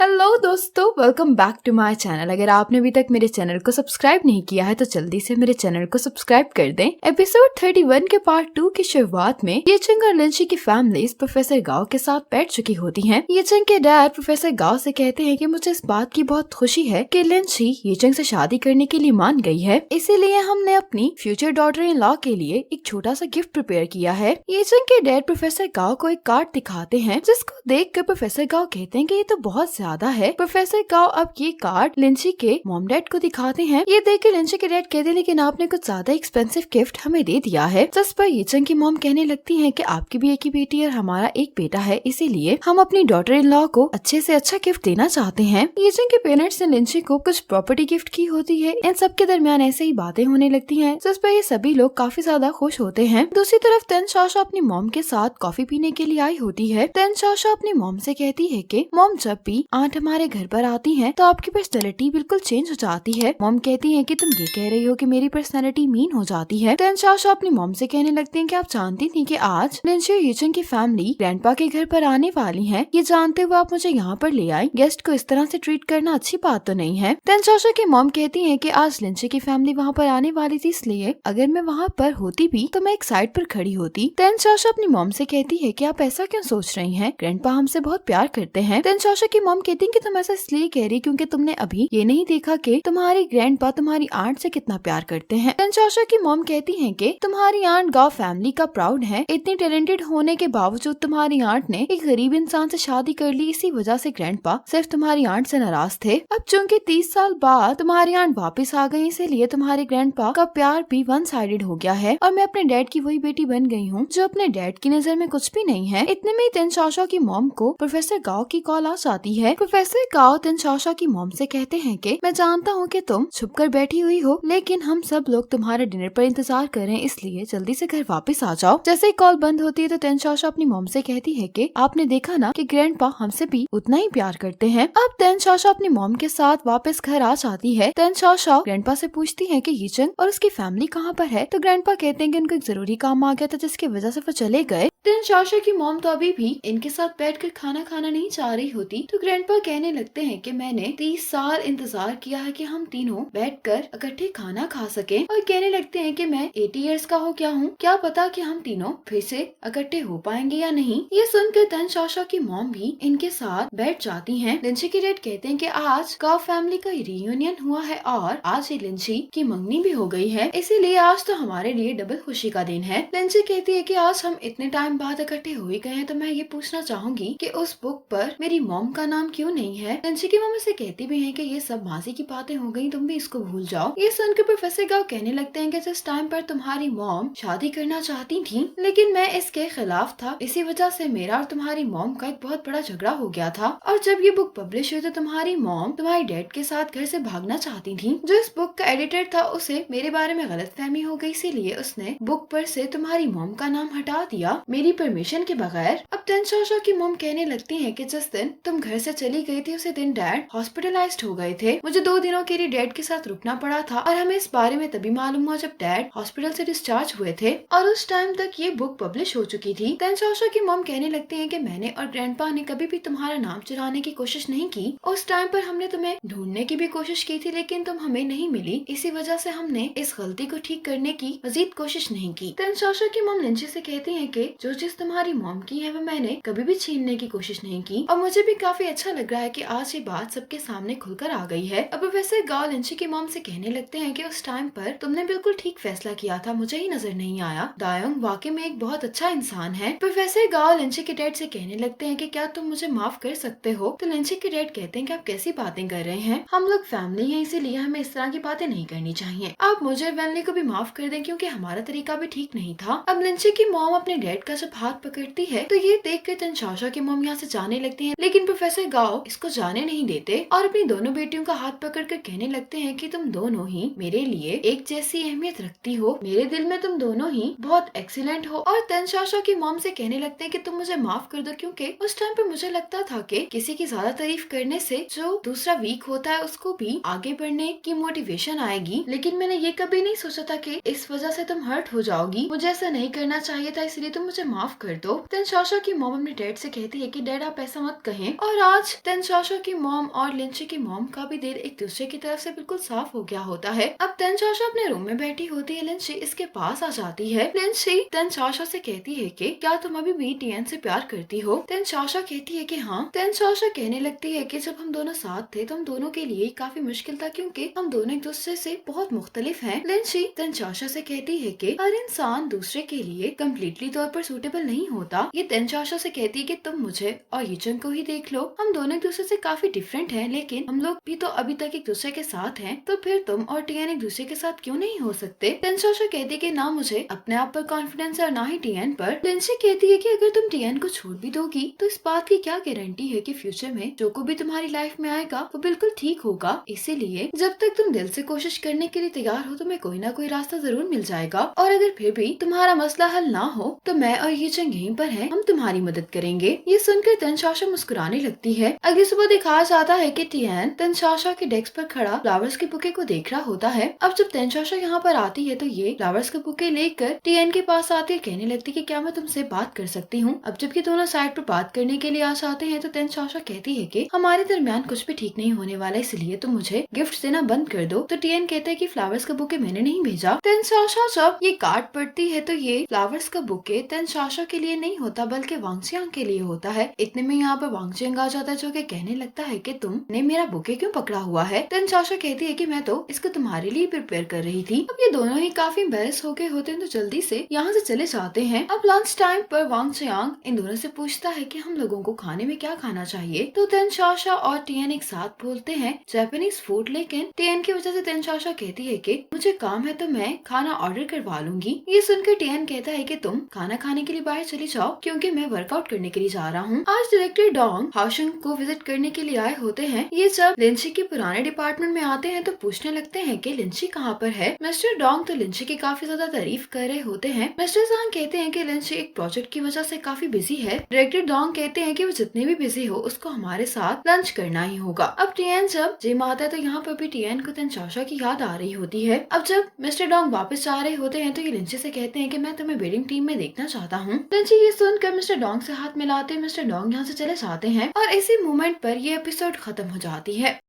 Hello दोस्तों, welcome back to my channel. अगर आपने अभी तक मेरे चैनल को सब्सक्राइब नहीं किया है तो जल्दी से मेरे चैनल को सब्सक्राइब कर दें। एपिसोड 31 के पार्ट 2 की शुरुआत में येचंग और लिंची की फैमिलीज प्रोफेसर गाओ के साथ बैठ चुकी होती हैं। येचंग के डैड प्रोफेसर गाओ से कहते हैं कि मुझे इस बात की बहुत खुशी है कि लिंची येचंग से शादी करने के लिए मान गई है, इसीलिए हमने अपनी फ्यूचर डॉटर इन लॉ के लिए एक छोटा सा गिफ्ट प्रिपेयर किया है। येचंग के डैड प्रोफेसर गाओ को एक कार्ड दिखाते हैं, जिसको देख कर प्रोफेसर गाओ कहते हैं कि ये तो बहुत ज्यादा है। प्रोफेसर गाओ अब ये कार्ड लिंची के मॉम डैड को दिखाते हैं। ये देख के लिंची के डैड कहते हैं लेकिन आपने कुछ ज्यादा एक्सपेंसिव गिफ्ट हमें दे दिया है। जिस पर येचंग की मॉम कहने लगती है कि आपकी भी एक ही बेटी और हमारा एक बेटा है, इसीलिए हम अपनी डॉटर इन लॉ को अच्छे से अच्छा गिफ्ट देना चाहते हैं। येचंग के पेरेंट्स ने लिंची को कुछ प्रॉपर्टी गिफ्ट की होती है। इन सब के दरमियान ऐसे ही बातें होने लगती हैं, जिस पर ये सभी लोग काफी ज्यादा खुश होते हैं। दूसरी तरफ तेन शाओशा अपनी मॉम के साथ कॉफी पीने के लिए आई होती है। तेन शाओशा अपनी मॉम से कहती है कि मॉम, जब भी आंट हमारे घर पर आती हैं तो आपकी पर्सनैलिटी बिल्कुल चेंज हो जाती है। मॉम कहती है कि तुम ये कह रही हो कि मेरी पर्सनैलिटी मीन हो जाती है। तेन शाओशा अपनी मॉम से कहने लगते हैं कि आप जानती थी कि आज लिंची और येचंग की फैमिली ग्रैंडपा के घर पर आने वाली है। ये जानते हुए आप मुझे यहाँ पर ले आई। गेस्ट को इस तरह से ट्रीट करना अच्छी बात तो नहीं है। तेन शाओशा की मॉम कहती है कि आज लिंची की फैमिली वहाँ पर आने वाली थी, इसलिए अगर मैं वहाँ पर होती भी तो मैं एक साइड पर खड़ी होती। तेन शाओशा अपनी मॉम से कहती है कि आप ऐसा क्यों सोच रही हैं? ग्रैंडपा हमसे बहुत प्यार करते हैं। तेन शाओशा की मॉम कहती है कि तुम ऐसा इसलिए कह रही क्योंकि तुमने अभी ये नहीं देखा कि तुम्हारी ग्रैंडपा तुम्हारी आंट से कितना प्यार करते हैं। तेन शाओशा की मॉम कहती है कि तुम्हारी आंट गांव फैमिली का प्राउड है। इतनी टैलेंटेड होने के बावजूद तुम्हारी आंट ने एक गरीब इंसान से शादी कर ली, इसी वजह से ग्रैंडपा सिर्फ तुम्हारी आंट से नाराज थे। अब चूंकि 30 साल बाद तुम्हारी आंट वापस आ गई, इसीलिए तुम्हारे ग्रैंडपा का प्यार भी वन साइडेड हो गया है और मैं अपने डैड की वही बेटी बन गई हूँ जो अपने डैड की नजर में कुछ भी नहीं है। इतने में तेन शाओशा की मॉम को प्रोफेसर गाओ की कॉल आ जाती है। प्रोफेसर गाओ तेन शाओशा की मॉम से कहते हैं कि मैं जानता हूँ कि तुम छुपकर बैठी हुई हो, लेकिन हम सब लोग तुम्हारे डिनर पर इंतजार कर रहे हैं, इसलिए जल्दी से घर वापस आ जाओ। जैसे ही कॉल बंद होती है तो तेन शाओशा अपनी मॉम से कहती है कि आपने देखा ना कि ग्रैंडपा हमसे भी उतना ही प्यार करते हैं। अब तेन शाओशा अपनी मॉम के साथ वापस घर आ जाती है। तेन शाओशा ग्रैंडपा से पूछती है कि येचंग और उसकी फैमिली कहाँ पर है, तो ग्रैंडपा कहते हैं कि उनको एक जरूरी काम आ गया था जिसकी वजह से वो चले गए। तेन शाओशा की मॉम तो अभी भी इनके साथ बैठकर खाना खाना नहीं चाह रही होती, तो ग्रैंडपा कहने लगते हैं कि मैंने 30 साल इंतजार किया है कि हम तीनों बैठकर इकट्ठे खाना खा सके, और कहने लगते हैं कि मैं 80 इयर्स का हो गया हूँ, क्या पता कि हम तीनों फिर से इकट्ठे हो पाएंगे या नहीं। ये सुनकर तेन शाओशा की मॉम भी इनके साथ बैठ जाती हैं। लिंची के डैड कहते हैं कि आज गाओ फैमिली का रियूनियन हुआ है और आज ही लिंची की मंगनी भी हो गई है, इसीलिए आज तो हमारे लिए डबल खुशी का दिन है। लिंची कहती है कि आज हम इतने टाइम बाद इकट्ठे हो ही गए हैं, तो मैं ये पूछना चाहूंगी कि उस बुक पर मेरी मॉम का नाम क्यों नहीं है। लिंची की मॉम से कहती भी है कि ये सब माजी की बातें हो गई, तुम भी इसको भूल जाओ। ये सुनकर प्रोफेसर गाओ कहने लगते हैं कि जिस टाइम पर तुम्हारी मॉम शादी करना चाहती थी, लेकिन मैं इसके खिलाफ था, इसी वजह से मेरा और तुम्हारी मॉम का एक बहुत बड़ा झगड़ा हो गया था, और जब ये बुक पब्लिश हुई तो तुम्हारी मॉम तुम्हारी डैड के साथ घर से भागना चाहती थी। जो इस बुक का एडिटर था उसे मेरे बारे में गलतफहमी हो गई, इसीलिए उसने बुक पर से तुम्हारी मॉम का नाम हटा दिया मेरी परमिशन के बगैर। अब तेन शाओशा की मॉम कहने लगती है कि जिस दिन तुम घर से चली गई थी उसी दिन डैड हॉस्पिटलाइज्ड हो गए थे। मुझे 2 दिनों के लिए डैड के साथ रुकना पड़ा था और हमें इस बारे में तभी मालूम हुआ जब डैड हॉस्पिटल से डिस्चार्ज हुए थे, और उस टाइम तक ये बुक पब्लिश हो चुकी थी। तेन शाओशा की मॉम कहने लगती है कि मैंने और ग्रैंडपा ने कभी भी तुम्हारा नाम चुराने की कोशिश नहीं की। उस टाइम पर हमने तुम्हें ढूंढने की भी कोशिश की थी, लेकिन तुम हमें नहीं मिली, इसी वजह से हमने इस गलती को ठीक करने की मजीद कोशिश नहीं की। तेन शाओशा की मॉम लिंची से कहती है कि जो चीज तुम्हारी मॉम की है वो मैंने कभी भी छीनने की कोशिश नहीं की, और मुझे भी काफी अच्छा लग रहा है कि आज ये बात सबके सामने खुलकर आ गई है। अब वैसे गाओ लिंची की मॉम से कहने लगते हैं कि उस टाइम पर तुमने बिल्कुल ठीक फैसला किया था, मुझे ही नजर नहीं आया। दायोंग वाकई में एक बहुत अच्छा इंसान है। प्रोफेसर गाओ लिंची के डैड से कहने लगते हैं कि क्या तुम मुझे माफ कर सकते हो, तो लिंची के डैड कहते हैं कि आप कैसी बातें कर रहे हैं, हम लोग फैमिली हैं, इसीलिए हमें इस तरह की बातें नहीं करनी चाहिए। आप मुझे वेनली को भी माफ कर दें क्योंकि हमारा तरीका भी ठीक नहीं था। अब लिंची की मॉम अपने डैड का जब हाथ पकड़ती है तो ये देख कर तेन शाओशा की मॉम यहाँ से जाने लगती है, लेकिन प्रोफेसर गाओ इसको जाने नहीं देते और अपनी दोनों बेटियों का हाथ पकड़ कर कहने लगते हैं कि तुम दोनों ही मेरे लिए एक जैसी अहमियत रखती हो, मेरे दिल में तुम दोनों ही बहुत एक्सीलेंट हो। और तेन शाओशा की मॉम से कहने लगते हैं कि तुम मुझे माफ कर दो, क्योंकि उस टाइम पे मुझे लगता था कि किसी की ज्यादा तारीफ करने से जो दूसरा वीक होता है उसको भी आगे बढ़ने की मोटिवेशन आएगी, लेकिन मैंने ये कभी नहीं सोचा था कि इस वजह से तुम हर्ट हो जाओगी, मुझे ऐसा नहीं करना चाहिए था, इसलिए तुम मुझे माफ कर दो। तेन शाओशा की मॉम अपने डैड से कहती है कि डैड आप ऐसा मत कहें, और आज आज तंचाशा की मॉम और लिंची की मॉम का भी दिल एक दूसरे की तरफ से बिल्कुल साफ हो गया होता है। अब तंचाशा अपने रूम में बैठी होती है, लिंची इसके पास आ जाती है। लिंची तंचाशा से कहती है कि क्या तुम अभी भी टियान से प्यार करती हो? तंचाशा कहती है कि हाँ। तंचाशा कहने लगती है कि जब हम दोनों साथ थे तो हम दोनों के लिए काफी मुश्किल था, क्योंकि हम दोनों एक दूसरे से बहुत मुख्तलिफ हैं। लिंची तंचाशा से कहती है कि हर इंसान दूसरे के लिए कम्प्लीटली तौर पर सूटेबल नहीं होता। ये तंचाशा से कहती है कि तुम मुझे और यीचन को ही देख लो, हम दोनों एक दूसरे से काफी डिफरेंट हैं, लेकिन हम लोग भी तो अभी तक एक दूसरे के साथ हैं, तो फिर तुम और टियान एक दूसरे के साथ क्यों नहीं हो सकते? तंचाशा कहती है कि ना मुझे अपने आप पर कॉन्फिडेंस है और ना ही टियान पर। लिंची कहती है कि अगर तुम टियान को छोड़ भी दोगी तो इस बात की क्या गारंटी है कि फ्यूचर में जो को भी तुम्हारी लाइफ में आएगा वो बिल्कुल ठीक होगा। इसीलिए जब तक तुम दिल से कोशिश करने के लिए तैयार हो तुम्हें कोई ना कोई रास्ता जरूर मिल जाएगा, और अगर फिर भी तुम्हारा मसला हल ना हो तो मैं और यीचन यहीं पर हैं, हम तुम्हारी मदद करेंगे। ये सुनकर तंचाशा मुस्कुराने लगती है। अगली सुबह दिखाया जाता है कि टियान तंचाशा के डेस्क पर खड़ा फ्लावर्स के बुके को देख रहा होता है। अब जब तंचाशा यहाँ पर आती है तो ये फ्लावर्स के बुके लेकर टियान के पास आती है, कहने लगती है कि क्या मैं तुमसे बात कर सकती हूँ? अब जब ये दोनों साइड पर बात करने के लिए आ जाते हैं तो तंचाशा कहती है कि हमारे दरमियान कुछ भी ठीक नहीं होने वाला, इसलिए तुम मुझे गिफ्ट देना बंद कर दो। तो टियान कहता है कि फ्लावर्स का बुके मैंने नहीं भेजा। तंचाशा जब ये कार्ड पढ़ती है तो ये फ्लावर्स का बुके तंचाशा के लिए नहीं होता बल्कि वांगजियांग के लिए होता है। इतने में यहाँ पर वांगजियांग आ जाता है जो कि कहने लगता है कि तुमने मेरा बुके क्यों पकड़ा हुआ है? तंचाशा कहती है कि मैं तो इसको तुम्हारे लिए प्रिपेयर कर रही थी। अब ये दोनों ही काफी एम्बैरेस हो गए होते हैं तो जल्दी से यहाँ से चले जाते हैं। अब लंच टाइम पर वांगजियांग इन दोनों से पूछता है कि हम लोगों को खाने में क्या खाना चाहिए? तो तंचाशा और टियान एक साथ बोलते हैं जापानीज फूड, लेकिन टियान की वजह से तंचाशा कहती है कि मुझे काम है तो मैं खाना ऑर्डर करवा लूंगी। ये सुनकर टियान कहता है कि तुम खाना खाने के लिए बाहर चली जाओ क्योंकि मैं वर्कआउट करने के लिए जा रहा हूँ। आज डायरेक्टर डोंग हाशुंग को विजिट करने के लिए आए होते हैं। ये जब लिंची के पुराने डिपार्टमेंट में आते हैं तो पूछने लगते हैं कि लिंची कहाँ पर है। मिस्टर डोंग तो लिंची की काफी ज्यादा तारीफ कर रहे होते हैं। मिस्टर सांग कहते हैं कि लिंची एक प्रोजेक्ट की वजह से काफी बिजी है। डायरेक्टर डोंग कहते हैं कि वो जितने भी बिजी हो उसको हमारे साथ लंच करना ही होगा। अब टियान जब जिम आता है तो यहाँ पर भी टियान को तंचाशा की याद आ रही होती है। अब जब मिस्टर डोंग वापस जा रहे होते हैं तो ये लिंची से कहते हैं कि मैं तुम्हें वेडिंग टीम में देखना चाहता हूँ। लिंची ये सुनकर मिस्टर डोंग से हाथ मिलाते मिस्टर डोंग यहाँ से चले जाते हैं और इसी मोमेंट पर ये एपिसोड खत्म हो जाती है।